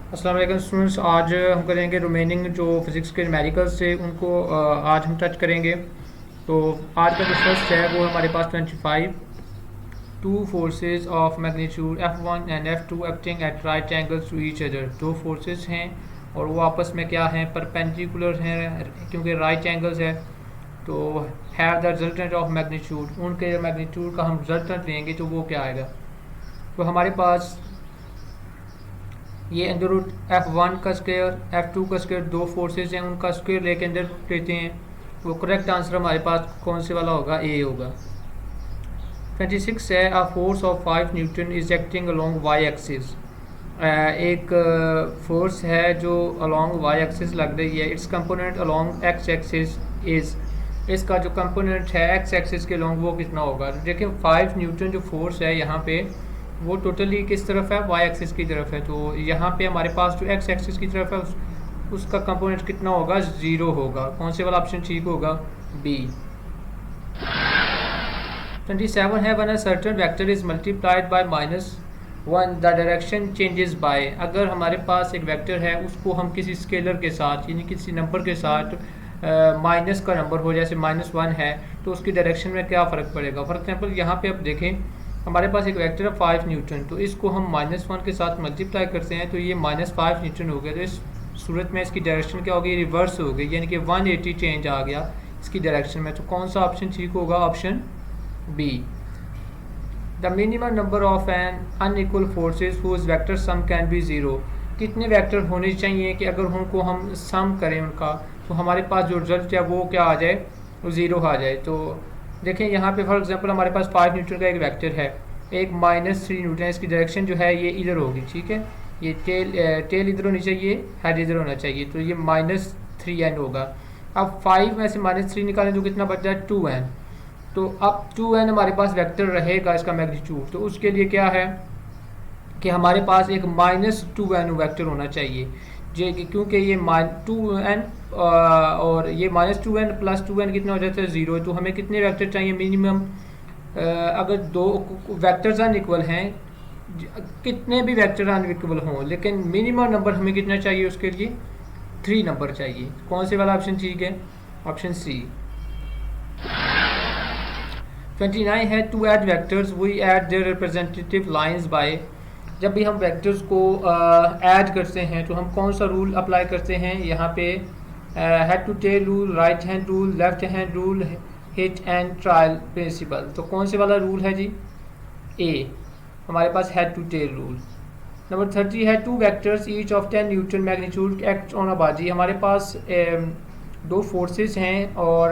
अस्सलाम वालेकुम स्टूडेंट्स। आज हम करेंगे रिमेनिंग जो फिज़िक्स के न्यूमेरिकल्स थे उनको आज हम टच करेंगे। तो आज का जो फर्स्ट है वो हमारे पास 25। Two forces of magnitude F1 and F2 acting at right angles to each other. दो फोर्सेस हैं और वो आपस में क्या हैं, परपेंडिकुलर हैं क्योंकि राइट एंगल्स है। तो have the resultant of magnitude, उनके मैग्नीट्यूड का हम रिजल्टेंट लेंगे तो वो क्या आएगा। तो हमारे पास ये अंदर रूट F1 का स्क्वायर F2 का स्क्वायर, दो फोर्सेज हैं उनका स्क्वायर लेके अंदर लेते हैं। वो करेक्ट आंसर हमारे पास कौन से वाला होगा, ए होगा। 26 है a force of 5 newton is acting along Y axis. एक फोर्स है जो अलोंग वाई एक्सिस लग रही है। Its component along X axis is, इसका जो कंपोनेंट है एक्स एक्सिस के अलोंग वो कितना होगा। देखिए 5 न्यूटन जो फोर्स है यहाँ पे वो टोटली किस तरफ है, वाई एक्सिस की तरफ है। तो यहाँ पे हमारे पास जो एक्स एक्सिस की तरफ है उसका कंपोनेंट कितना होगा, ज़ीरो होगा। कौन से वाला ऑप्शन ठीक होगा, बी। 27 है one a certain vector is multiplied by -1 the direction changes by. अगर हमारे पास एक वेक्टर है उसको हम किसी स्केलर के साथ यानी किसी नंबर के साथ माइनस का नंबर हो, जैसे -1 है, तो उसकी डायरेक्शन में क्या फ़र्क पड़ेगा। फॉर एग्जांपल यहाँ पे आप देखें हमारे पास एक वेक्टर है 5 न्यूटन, तो इसको हम -1 के साथ मल्टीप्लाई करते हैं तो ये -5 न्यूटन हो गया। तो इस सूरत में इसकी डायरेक्शन क्या होगी, रिवर्स हो गई, यानी कि 180 चेंज आ गया इसकी डायरेक्शन में। तो कौन सा ऑप्शन ठीक होगा, option B. The minimum number of an unequal forces whose vector sum can be zero. कितने वेक्टर होने चाहिए कि अगर उनको हम सम करें उनका तो हमारे पास जो रिजल्ट है वो क्या आ जाए, वो ज़ीरो आ जाए। तो देखें यहाँ पे फॉर एग्जांपल हमारे पास 5 न्यूटन का एक वेक्टर है, एक -3 न्यूटन है, इसकी डायरेक्शन जो है ये इधर होगी, ठीक है। ये टेल इधर होनी चाहिए, हेड इधर होना चाहिए, तो ये -3n होगा। अब 5 में से -3 निकालें तो कितना बच जाए, 2n। तो अब 2n हमारे पास वेक्टर रहेगा इसका मैग्नीट्यूड, तो उसके लिए क्या है कि हमारे पास एक -2n वेक्टर होना चाहिए जे, क्योंकि ये 2n और ये -2n प्लस 2n कितना हो जाता है, 0। तो हमें कितने वेक्टर चाहिए मिनिमम, अगर दो वेक्टर्स अनइक्वल हैं, कितने भी वेक्टर अनइक्वल हों, लेकिन मिनिमम नंबर हमें कितना चाहिए उसके लिए, 3 नंबर चाहिए। कौन से वाला ऑप्शन ठीक है, ऑप्शन सी। 29 है to add vectors we add their representative lines by. जब भी हम वेक्टर्स को ऐड करते हैं तो हम कौन सा रूल अप्लाई करते हैं यहाँ पे, head to tail rule, right hand rule, left hand rule, hit and trial principle. तो कौन से वाला रूल है जी, ए, हमारे पास head to tail rule. Number 30 है two vectors each of 10 newton magnitude act on a body. हमारे पास दो फोर्सेस हैं और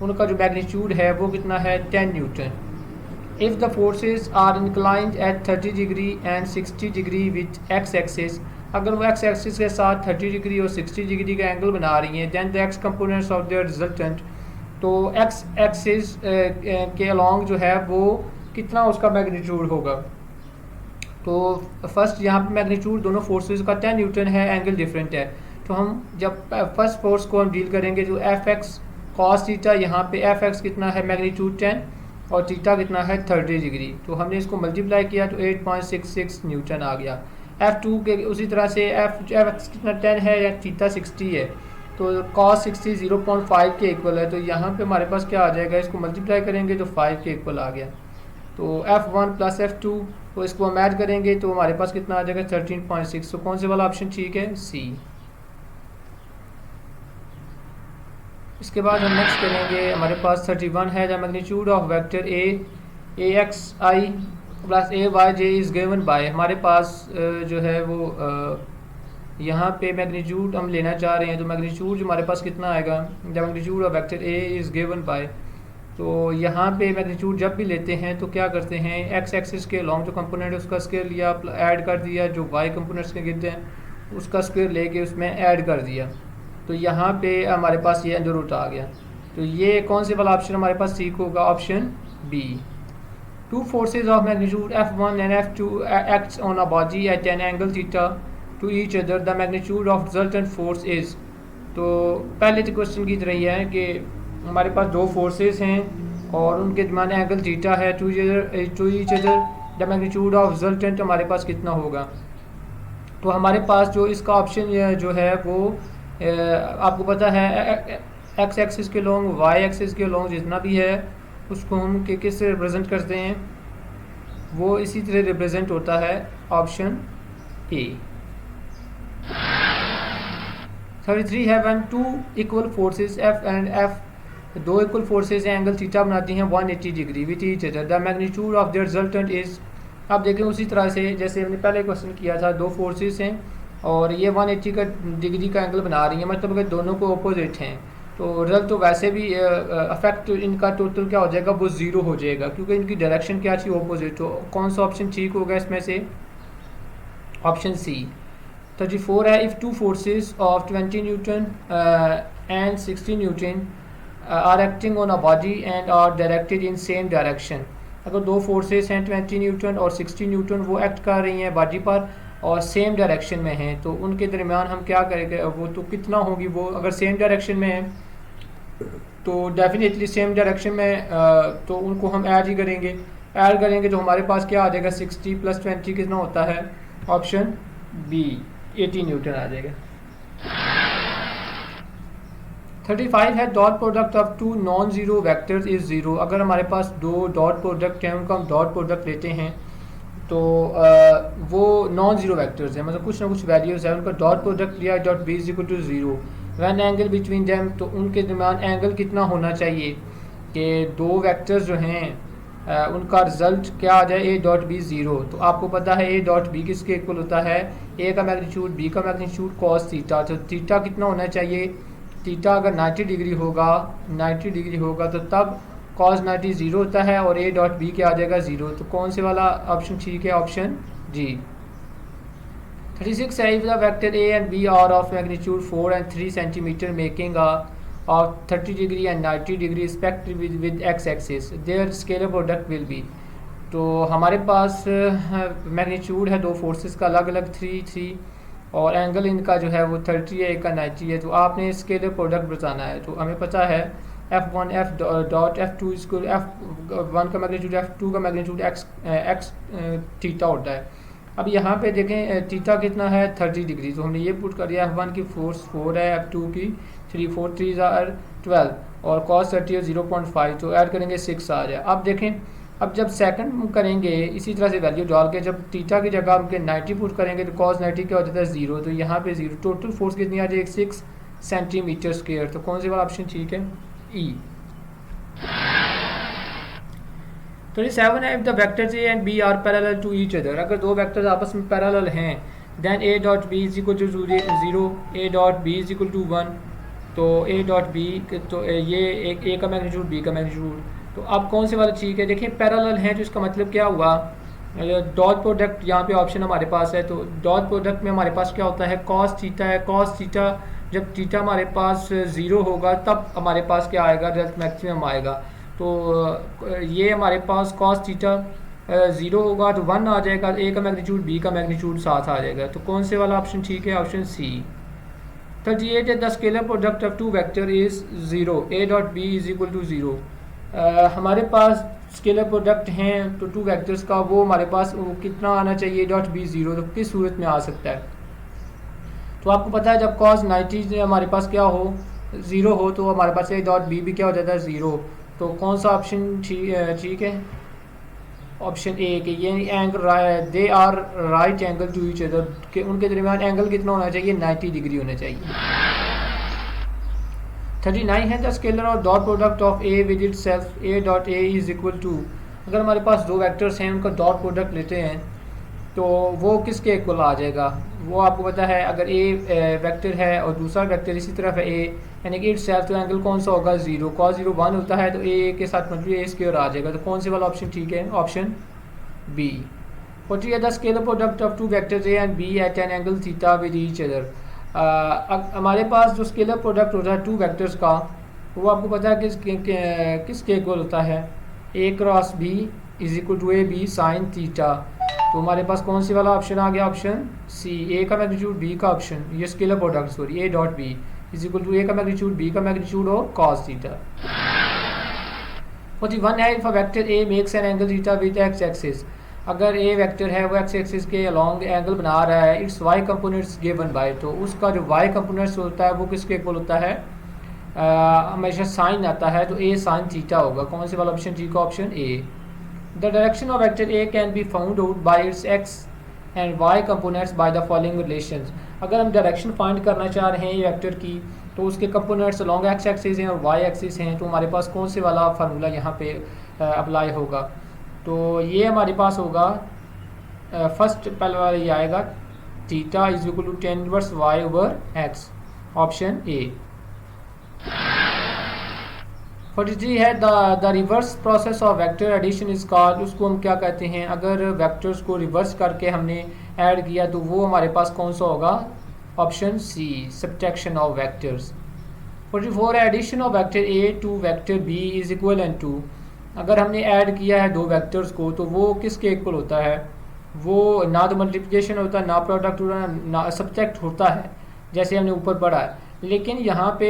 उनका जो मैग्नीट्यूड है वो कितना है, 10 Newton. If the forces are inclined at 30 degree and 60 degree with x axis, अगर वो x axis के साथ 30 डिग्री और 60 डिग्री का एंगल बना रही हैं, then the x components of their resultant, तो x axis के along जो है वो कितना उसका मैग्नीट्यूड होगा। तो फर्स्ट यहाँ पे मैग्नीट्यूड दोनों फोर्सेस का 10 न्यूटन है, एंगल डिफरेंट है। तो हम जब फर्स्ट फोर्स को हम डील करेंगे जो एफ एक्स कॉस थीटा, यहाँ पे एफ एक्स कितना है मैग्नीट्यूड 10 और थीटा कितना है 30 डिग्री, तो हमने इसको मल्टीप्लाई किया तो 8.66 न्यूटन आ गया। F2 के उसी तरह से एफ एक्स कितना 10 है या थीटा 60 है, तो cos 60 0.5 के इक्वल है। तो यहाँ पे हमारे पास क्या आ जाएगा, इसको मल्टीप्लाई करेंगे तो 5 के इक्वल आ गया। तो F1 प्लस F2 तो इसको हम ऐड करेंगे तो हमारे पास कितना आ जाएगा 13.6। तो कौन से वाला ऑप्शन ठीक है, सी। इसके बाद हम नेक्स्ट करेंगे, हमारे पास 31 है the magnitude of vector A X I plus A Y J is given by. हमारे पास जो है वो यहाँ पे मैग्नीट्यूड हम लेना चाह रहे हैं, तो मैग्नीट्यूड हमारे पास कितना आएगा, the magnitude of vector A is given by. तो यहाँ पे मैग्नीट्यूड जब भी लेते हैं तो क्या करते हैं, एक्स एक्सिस के लॉन्ग जो कंपोनेंट है उसका स्क्वायर लिया, ऐड कर दिया, जो वाई कंपोनेंट्स के गिरते हैं उसका स्क्वायर लेके उसमें ऐड कर दिया, तो यहाँ पे हमारे पास ये अंदर रूट आ गया। तो ये कौन से वाला ऑप्शन हमारे पास ठीक होगा, option B. Two forces of magnitude F1 and F2 acts on a body at an angle theta to each other, the magnitude of resultant force is. तो पहले तो क्वेश्चन की तरह है कि हमारे पास दो फोर्सेज हैं और उनके दरमियान एंगल थीटा है, to each other, the magnitude of resultant हमारे पास कितना होगा। तो हमारे पास जो इसका ऑप्शन जो है वो आपको पता है एक्स एक्सिस के लॉन्ग वाई एक्सिस के लॉन्ग जितना भी है उसको हम किस से रिप्रेजेंट करते हैं, वो इसी तरह रिप्रेजेंट होता है ऑप्शन ए। 33 है when two equal forces F and F, दो इक्वल फोर्सेस एंगल थीटा बनाती हैं 180 degree with each other, the magnitude of the resultant is. आप देखें उसी तरह से जैसे हमने पहले क्वेश्चन किया था, दो फोर्सेस हैं और ये 180 का डिग्री का एंगल बना रही हैं, मतलब अगर दोनों को अपोजिट हैं तो रिजल्ट तो वैसे भी अफेक्ट इनका टोटल क्या हो जाएगा, वो ज़ीरो हो जाएगा क्योंकि इनकी डायरेक्शन क्या थी, अपोजिट। तो कौन सा ऑप्शन ठीक होगा इसमें से, ऑप्शन सी। 34 है if two forces of 20 newton and 60 newton are acting on a body and are directed in same direction, अगर दो फोर्सेस हैं 20 न्यूटन और 60 न्यूटन वो एक्ट कर रही हैं बॉडी पर और सेम डायरेक्शन में हैं, तो उनके दरमियान हम क्या करेंगे, वो तो कितना होगी, वो अगर सेम डायरेक्शन में है तो डेफिनेटली सेम डायरेक्शन में तो उनको हम ऐड ही करेंगे, ऐड करेंगे तो हमारे पास क्या आ जाएगा, 60 + 20 कितना होता है, ऑप्शन बी 80 न्यूटन आ जाएगा। 35 है dot product of two non zero vectors is zero, अगर हमारे पास दो डॉट प्रोडक्ट हैं उनका हम डॉट प्रोडक्ट लेते हैं तो वो नॉन ज़ीरो वेक्टर्स हैं, मतलब कुछ ना कुछ वैल्यूज़ है, उनका डॉट प्रोडक्ट लिया dot B is equal to zero, when angle between them, तो उनके दरमियान एंगल कितना होना चाहिए कि दो वेक्टर्स जो हैं उनका रिजल्ट क्या आ जाए, ए डॉट बी ज़ीरो। तो आपको पता है ए डॉट बी किसके इक्वल होता है, ए का मैग्नीट्यूड बी का मैग्नीट्यूड कॉस थीटा, तो थीटा कितना होना चाहिए, थीटा अगर 90 डिग्री होगा, 90 डिग्री होगा तो तब कॉस 90 ज़ीरो होता है और ए डॉट बी क्या आ जाएगा, ज़ीरो। तो कौन से वाला ऑप्शन ठीक है, ऑप्शन जी। 36 है if the vector A and B are of magnitude 4 and 3 centimetre making of 30 degree and 90 degree respectively with x axis, their scalar product will be. तो हमारे पास मैग्नीट्यूड है दो फोर्सेस का अलग अलग 3 और एंगल इनका जो है वो 30 है, एक का 90 है, तो आपने स्केलर प्रोडक्ट बताना है। तो हमें पता है F1 F डॉट F2 इसको F1 का मैग्नीट्यूड F2 का मैग्नीट्यूड एक्स थीटा होता है। अब यहाँ पे देखें थीटा कितना है 30 डिग्री, तो हमने ये पुट कर दिया F1 की फोर्स 4 है, F2 की 3 4 3 12 और cos 30 है 0.5, तो ऐड करेंगे 6 आ जाए। अब देखें अब जब सेकंड करेंगे इसी तरह से वैल्यू डाल के जब थीटा की जगह हम 90 पुट करेंगे तो cos 90 क्या हो जाता है 0, तो यहाँ पे 0, टोटल फोर्स कितनी आ जाएगी 6 सेंटीमीटर स्क्वायर। तो कौन सी वाला ऑप्शन ठीक है, ई। 37 है if the vectors A and B are parallel to each other, अगर दो वेक्टर्स आपस में पैरेलल हैं then A dot B is equal to 0, A dot B is equal to 1, तो ए डॉट बी तो ये एक ए का मैग्नीट्यूड बी का मैग्नीट्यूड, तो अब कौन से वाला ठीक है, देखिए पैरेलल हैं तो इसका मतलब क्या हुआ, डॉट प्रोडक्ट यहाँ पे ऑप्शन हमारे पास है, तो डॉट प्रोडक्ट में हमारे पास क्या होता है कॉस थीटा है, कॉस थीटा जब थीटा हमारे पास 0 होगा तब हमारे पास क्या आएगा, रिजल्ट मैक्सिमम आएगा। तो ये हमारे पास कॉस थीटा 0 होगा तो 1 आ जाएगा, ए का मैग्नीट्यूड बी का मैग्नीट्यूड साथ आ जाएगा, तो कौन से वाला ऑप्शन ठीक है, ऑप्शन सी। 38 है the scalar product of two vector is 0, A dot B is equal to 0, हमारे पास स्केलर प्रोडक्ट हैं तो टू वेक्टर्स का वो हमारे पास वो कितना आना चाहिए, डॉट बी 0, तो किस सूरत में आ सकता है, तो आपको पता है जब cos 90 हमारे पास क्या हो 0 हो तो हमारे पास ए डॉट बी भी क्या हो जाता है 0, तो कौन सा ऑप्शन ठीक है, ऑप्शन ए के ये angle they are right angle to each other, के उनके दरमियान एंगल कितना होना चाहिए 90 डिग्री होना चाहिए। 39 है द स्केलर और dot product of A with itself, A dot A is equal to, अगर हमारे पास दो वेक्टर्स हैं उनका डॉट प्रोडक्ट लेते हैं तो वो किसके इक्वल आ जाएगा, वो आपको पता है अगर ए वेक्टर है और दूसरा वेक्टर इसी तरफ है ए यानी कि इट सेल्फ, तो एंगल कौन सा होगा 0, cos 0 1 होता है तो ए के साथ मतलब ए स्क्वायर आ जाएगा, तो कौन से वाला ऑप्शन ठीक है, option B. 40 the scalar product of two vectors A and B at an angle theta with each other, हमारे पास जो स्केलर प्रोडक्ट होता है टू वेक्टर्स का वो आपको पता है किसके इक्वल होता है, A cross B is equal to A B sine theta, तो हमारे पास कौन सी वाला ऑप्शन आ गया, ऑप्शन सी, ए का मैग्नीट्यूड बी का ऑप्शन, ये scalar product sorry A dot B is equal to A का मैग्नीट्यूड बी का मैग्नीट्यूड और cos थीटा। 41 है if a vector A makes an angle theta with x axis, अगर A vector है वो x axis के along angle बना रहा है, its y components given by, तो उसका जो वाई कंपोनेंट्स होता है वो किसके इक्वल होता है, हमेशा साइन आता है, तो ए साइन थीटा होगा। कौन से वाला ऑप्शन, जी का option A. The direction of vector A can be found out by its X and Y components by the following relations. अगर हम डायरेक्शन फाइंड करना चाह रहे हैं ये वेक्टर की, तो उसके कंपोनेंट्स लॉन्ग एक्स एक्सिस हैं और वाई एक्सिस हैं, तो हमारे पास कौन से वाला फार्मूला यहाँ पे अप्लाई होगा। तो ये हमारे पास होगा फर्स्ट पहले वाला ये आएगा, theta is equal to tan inverse Y over X, option A. 43 है the reverse process of vector addition is called, उसको हम क्या कहते हैं, अगर वेक्टर्स को रिवर्स करके हमने ऐड किया तो वो हमारे पास कौन सा होगा, option C, subtraction of vectors. 44 है addition of vector A to vector B is equal and to, अगर हमने ऐड किया है दो वेक्टर्स को तो वो किसके इक्वल होता है, वो ना तो मल्टीप्लिकेशन होता है, ना प्रोडक्ट होता है, ना सब्ट्रैक्ट होता है, जैसे हमने ऊपर पढ़ा है। लेकिन यहाँ पे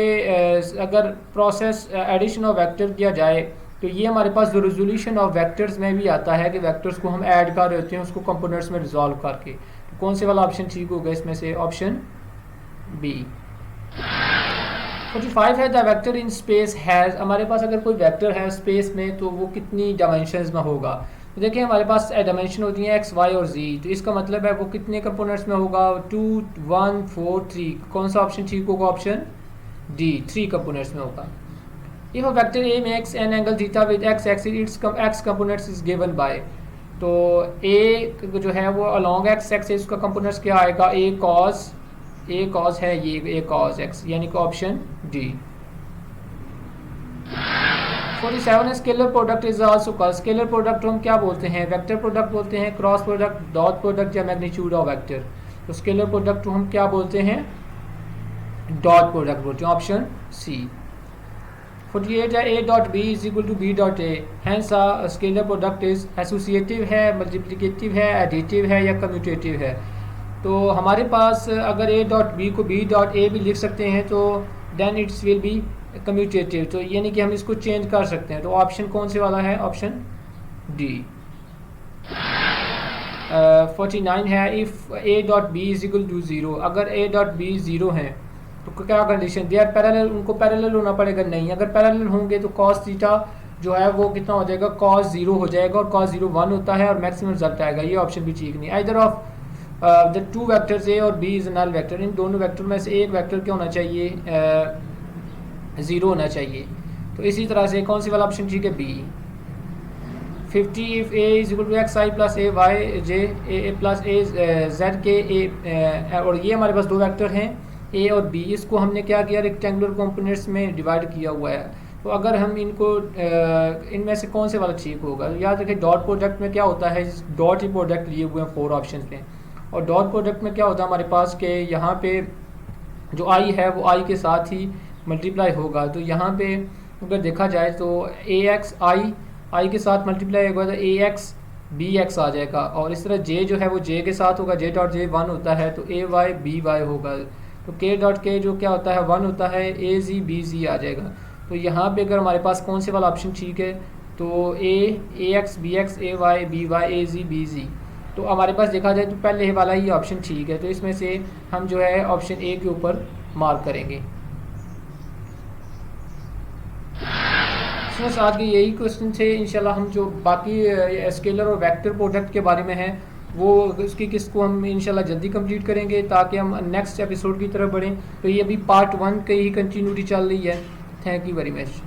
अगर प्रोसेस एडिशन ऑफ वेक्टर किया जाए तो ये हमारे पास जो रेजोल्यूशन ऑफ वेक्टर्स में भी आता है कि वेक्टर्स को हम ऐड कर रहे होते हैं उसको कंपोनेंट्स में रिजॉल्व करके, तो कौन से वाला ऑप्शन ठीक होगा इसमें से, ऑप्शन बी। 45 है the vector in space has, हमारे पास अगर कोई वेक्टर है स्पेस में तो वो कितनी डायमेंशंस में होगा, तो देखिए हमारे पास डायमेंशन होती है एक्स वाई और जी, तो इसका मतलब है वो कितने कंपोनेंट्स में होगा, 2 1 4 3, कौन सा ऑप्शन ठीक होगा, ऑप्शन डी, 3 कंपोनेंट्स में होगा। If a vector A makes an angle theta with x axis it's x components is given by, तो ए जो है वो अलॉन्ग एक्स एक्सिस का कंपोनेंट्स क्या आएगा, ए कॉस है ये ए कॉस एक्स, यानी कि option D. 47 scalar product is also called, scalar product हम क्या बोलते हैं, वेक्टर प्रोडक्ट बोलते हैं, क्रॉस प्रोडक्ट, डॉट प्रोडक्ट या मैग्नीट्यूड ऑफ वेक्टर, तो स्केलर प्रोडक्ट हम क्या बोलते हैं, डॉट प्रोडक्ट बोलते हैं, ऑप्शन सी। 48 है A dot B is equal to B dot A, hence scalar product is associative है, मल्टीप्लिकेटिव है, एडिटिव है या कम्यूटेटिव है। तो हमारे पास अगर ए डॉट बी को बी डॉट ए भी लिख सकते हैं तो then its will be commutative, तो यानी कि हम इसको चेंज कर सकते हैं, तो ऑप्शन कौन से वाला है, ऑप्शन डी। 49 है if A dot B is equal to 0, अगर ए डॉट बी 0 है तो क्या कंडीशन, दे आर पैरेलल, उनको पैरेलल होना पड़ेगा, नहीं अगर पैरेलल होंगे तो कॉस थीटा जो है वो कितना हो जाएगा, कॉस 0 हो जाएगा, और कॉस 0 1 होता है और मैक्सिमम रिजल्ट आएगा, ये ऑप्शन भी ठीक नहीं। Either of the two vectors ए और बी इज नल वेक्टर, इन दोनों वेक्टर में से एक वेक्टर क्या होना चाहिए, 0 होना चाहिए, तो इसी तरह से कौन सी वाला ऑप्शन ठीक है, B. 50 if A is equal to X I plus A Y J A plus A Z K A, और ये हमारे पास दो वेक्टर हैं ए और बी, इसको हमने क्या किया, रेक्टेंगुलर कंपोनेंट्स में डिवाइड किया हुआ है, तो अगर हम इनको इनमें से कौन से वाला ठीक होगा, याद रखें डॉट प्रोडक्ट में क्या होता है, डॉट ही प्रोडक्ट लिए हुए हैं 4 ऑप्शन में, और डॉट प्रोडक्ट में क्या होता है हमारे पास के यहाँ पे जो आई है वो आई के साथ ही मल्टीप्लाई होगा, तो यहाँ पे अगर देखा जाए तो ए एक्स आई के साथ मल्टीप्लाई होगा तो ए एक्स बी एक्स आ जाएगा, और इस तरह जे जो है वो जे के साथ होगा, जे डॉट जे 1 होता है तो ए वाई बी वाई होगा, तो के डॉट के जो क्या होता है 1 होता है, ए जी बी जी आ जाएगा। तो यहाँ पे अगर हमारे पास कौन से वाला ऑप्शन ठीक है, तो ए एक्स बी एक्स ए वाई बी वाई ए जी बी जी, तो हमारे पास देखा जाए तो पहले वाला ही ऑप्शन ठीक है, तो इसमें से हम जो है ऑप्शन ए के ऊपर मार्क करेंगे। इसमें साथ के यही क्वेश्चन थे, इंशाल्लाह हम जो बाकी स्केलर और वेक्टर प्रोडक्ट के बारे में है वो उसकी किसको हम इंशाल्लाह जल्दी कंप्लीट करेंगे ताकि हम नेक्स्ट एपिसोड की तरफ बढ़ें। तो ये अभी पार्ट 1 की ही कंटिन्यूटी चल रही है। Thank you very much.